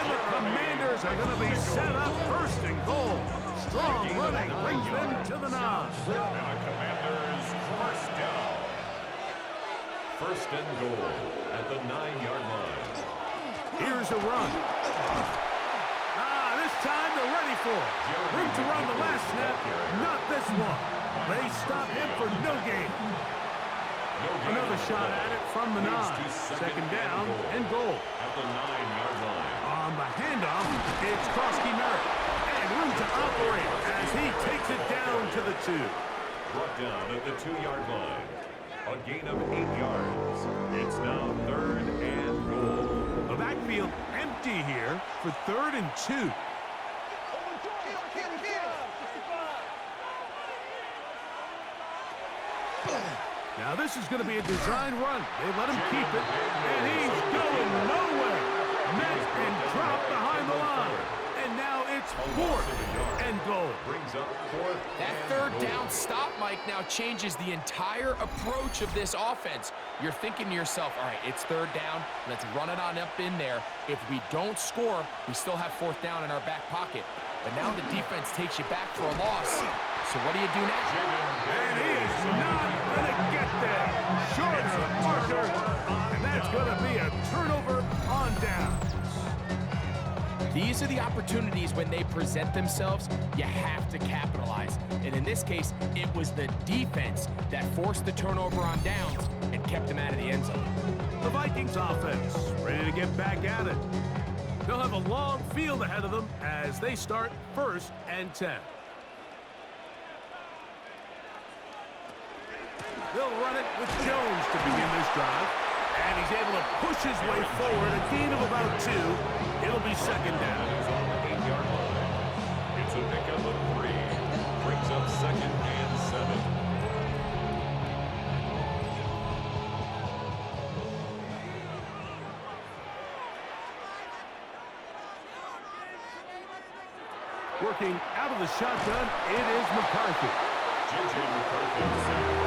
Speaker 1: And the Commanders are going to be set up 1st and goal. Strong running brings them to the 9.
Speaker 3: And a Commanders first down. 1st and goal at the 9-yard line.
Speaker 1: Here's a run. This time they're ready for it. Room to run the last snap, not this one. They stop him for no gain. Another shot at it from the 9. Second down and goal.
Speaker 3: At the 9-yard line.
Speaker 1: On the handoff, it's Krosky Merritt. And room to operate as he takes it down to the 2.
Speaker 3: Brought down at the 2-yard line. A gain of 8 yards. It's now 3rd and goal.
Speaker 1: The backfield empty here for 3rd and 2. Now this is going to be a design run. They let him keep it, and he's going nowhere. Met and dropped behind the line. And now it's 4th and goal.
Speaker 3: Brings up 4th.
Speaker 2: That 3rd down stop, Mike, now changes the entire approach of this offense. You're thinking to yourself, all right, it's 3rd down. Let's run it on up in there. If we don't score, we still have 4th down in our back pocket. But now the defense takes you back for a loss. So what do you do now?
Speaker 1: And he is not going to get there. Short of the marker. And that's going to be a turnover on downs.
Speaker 2: These are the opportunities when they present themselves, you have to capitalize. And in this case, it was the defense that forced the turnover on downs and kept them out of the end zone.
Speaker 1: The Vikings offense ready to get back at it. They'll have a long field ahead of them as they start 1st and 10. They'll run it with Jones to begin this drive. And he's able to push his way forward, a gain of about 2. It'll be 2nd down.
Speaker 3: On the 8-yard line. It's a pickup of 3. Brings up 2nd and 7.
Speaker 1: Working out of the shotgun, it is McCarthy.
Speaker 3: J.J. McCarthy.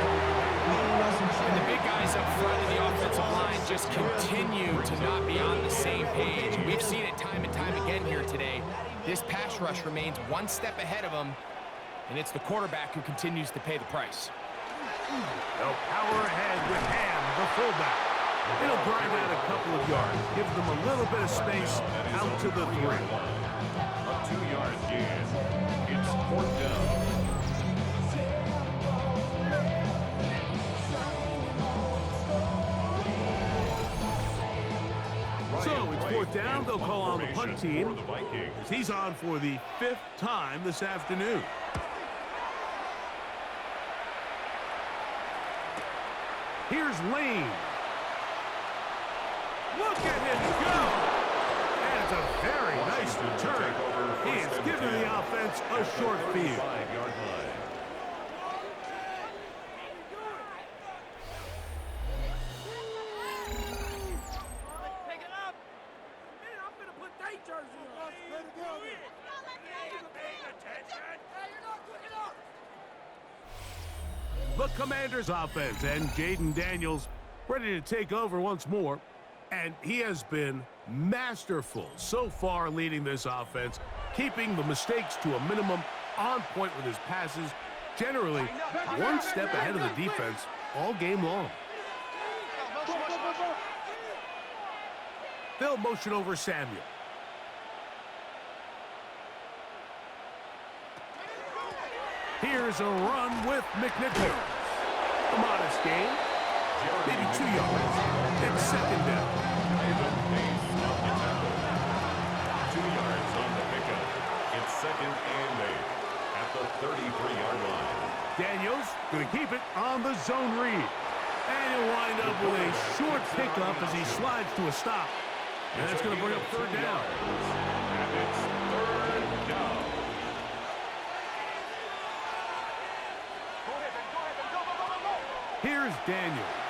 Speaker 2: And the big guys up front in the offensive line just continue to not be on the same page. We've seen it time and time again here today. This pass rush remains one step ahead of them, and it's the quarterback who continues to pay the price.
Speaker 1: They'll power ahead with Ham, the fullback. It'll grind out a couple of yards, gives them a little bit of space out to the 3.
Speaker 3: A 2-yard gain. It's 4th down.
Speaker 1: So it's 4th down. They'll call on the punt team.
Speaker 3: The Vikings.
Speaker 1: He's on for the 5th time this afternoon. Here's Lane. Look at him go! And it's a very nice return. He is giving the offense a short field.
Speaker 3: 5-yard line.
Speaker 1: The Commanders offense and Jaden Daniels ready to take over once more. And he has been masterful so far leading this offense, keeping the mistakes to a minimum, on point with his passes, generally one step ahead of the defense all game long. They'll motion over Samuel. Here's a run with McNichols. A modest gain, maybe 2 yards. It's 2nd down.
Speaker 3: 2 yards on the pickup. It's 2nd and 8 at the 33-yard line.
Speaker 1: Daniels going to keep it on the zone read. And he'll wind up with a short pickup as he slides to a stop. And that's going to bring up 3rd down.
Speaker 3: And it's 3rd down.
Speaker 1: Here's Daniels.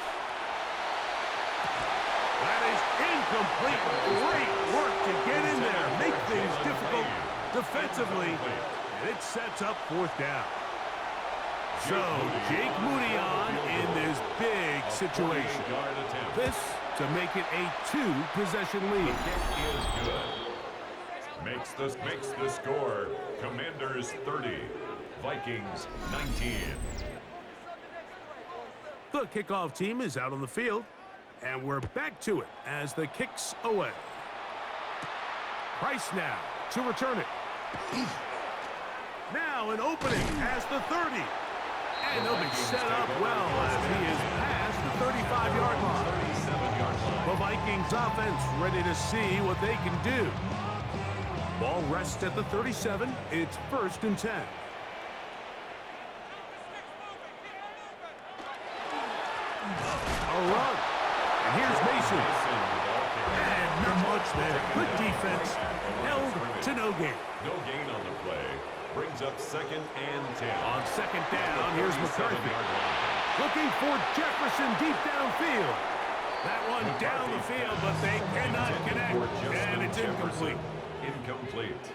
Speaker 1: That is incomplete. Great work to get in there, make things difficult defensively, and it sets up 4th down. So, Jake Moody on in this big situation. This to make it a 2-possession lead.
Speaker 3: Kick is good. Makes the score. Commanders 30, Vikings 19.
Speaker 1: The kickoff team is out on the field, and we're back to it as the kick's away. Price now to return it. Now an opening as the 30. And they'll be set up well as he is past the 35-yard line.
Speaker 3: 37-yard line.
Speaker 1: The Vikings offense ready to see what they can do. Ball rests at the 37. It's 1st and 10. A run. And here's Mason. And not much there. Good defense. Held to no gain.
Speaker 3: No gain on the play. Brings up 2nd and 10.
Speaker 1: On 2nd down, here's McCarthy.
Speaker 3: 37-yard line.
Speaker 1: Looking for Jefferson deep downfield. That one down the field, but they cannot connect. And it's incomplete.
Speaker 3: Incomplete.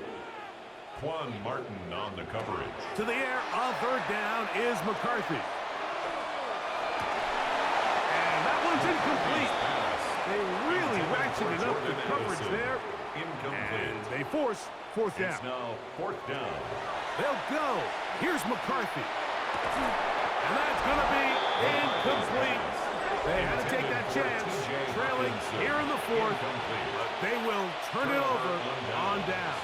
Speaker 3: Quan Martin on the coverage.
Speaker 1: To the air on 3rd down is McCarthy. And that one's incomplete. They really ratcheted up the coverage there.
Speaker 3: Incomplete.
Speaker 1: And they force 4th down.
Speaker 3: It's now 4th down.
Speaker 1: They'll go. Here's McCarthy. And that's going to be incomplete. They had to take that chance, trailing here in the 4th. But they will turn it over on down.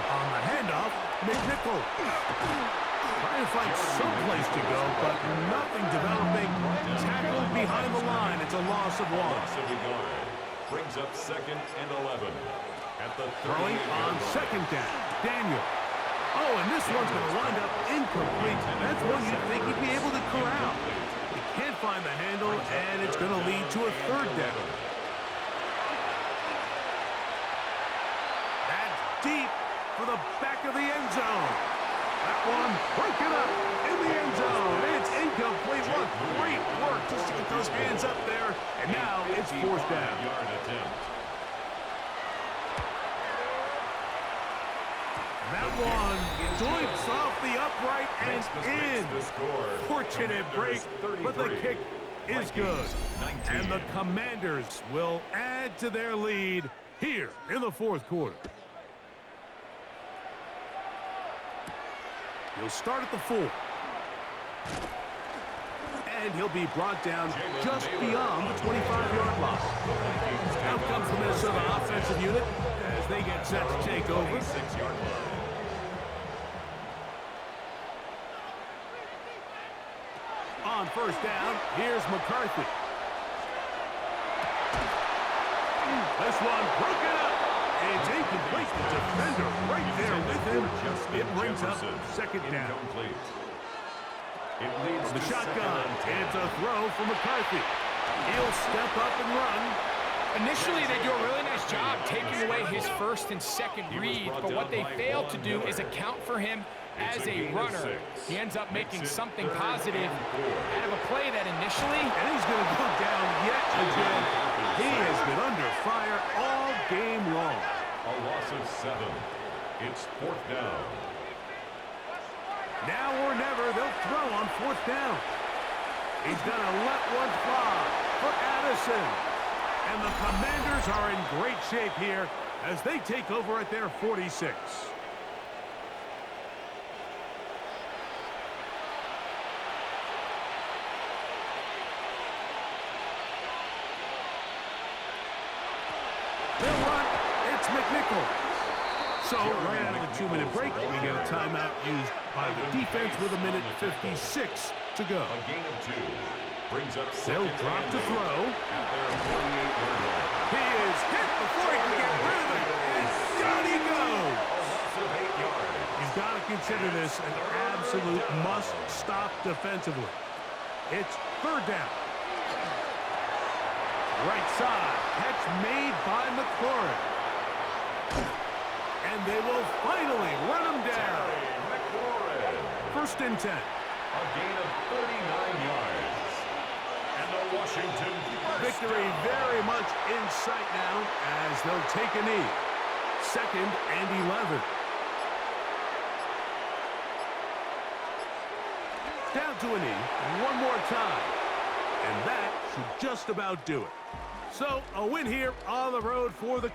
Speaker 1: On the handoff, McNichol. Trying to find some place to go, but nothing developing. Tackled behind the line. It's a loss of 1.
Speaker 3: Loss of a yard. Brings up 2nd and 11. At the
Speaker 1: Throwing on 2nd down. Daniel. Oh, and this one's going to wind up incomplete. That's one you'd think he'd be able to corral. He can't find the handle, and it's going to lead to a 3rd down. That's deep for the back of the end zone. That one broken up in the end zone. It's incomplete. What great work just to get those hands up there. And now it's 4th down.
Speaker 3: Yard attempt.
Speaker 1: That one joints off the upright and in. Fortunate break, but the kick is good. And the Commanders will add to their lead here in the 4th quarter. He'll start at the 4. And he'll be brought down just beyond the 25-yard line. Out comes the Minnesota offensive unit as they get set to take over.
Speaker 3: 6-yard line.
Speaker 1: On 1st down, here's McCarthy. This one broken up. It's incomplete. The defender right there with him. It brings up 2nd down.
Speaker 3: Incomplete. It leads
Speaker 1: The
Speaker 3: to
Speaker 1: shotgun.
Speaker 3: 2nd and 10.
Speaker 1: It's a throw for McCarthy. He'll step up and run.
Speaker 2: Initially, they do a really nice job taking away his 1st and 2nd read, but what they fail to do is account for him as a runner. He ends up making something positive out of a play that initially...
Speaker 1: And he's going to go down yet again. He has been under fire all game long.
Speaker 3: A loss of 7. It's 4th down.
Speaker 1: Now or never, they'll throw on 4th down. He's going to let one fly for Addison. And the Commanders are in great shape here as they take over at their 46. They'll run. It's McNichol. So, right out of the 2-minute break, we get a timeout used by the defense with 1:56 to go.
Speaker 3: A gain of 2. Brings up 2nd.
Speaker 1: They'll drop to throw.
Speaker 3: At their 48-yard line.
Speaker 1: He is hit before he can get rid of it. And down he goes.
Speaker 3: A loss of 8 yards.
Speaker 1: You've got to consider this an absolute must-stop defensively. It's 3rd down. Right side. Catch made by McLaurin. And they will finally run him down.
Speaker 3: McLaurin.
Speaker 1: 1st and 10.
Speaker 3: A gain of 39 yards. And the Washington
Speaker 1: Victory very much in sight now as they'll take a knee. 2nd and 11. Down to a knee one more time. And that should just about do it. So, a win here on the road for the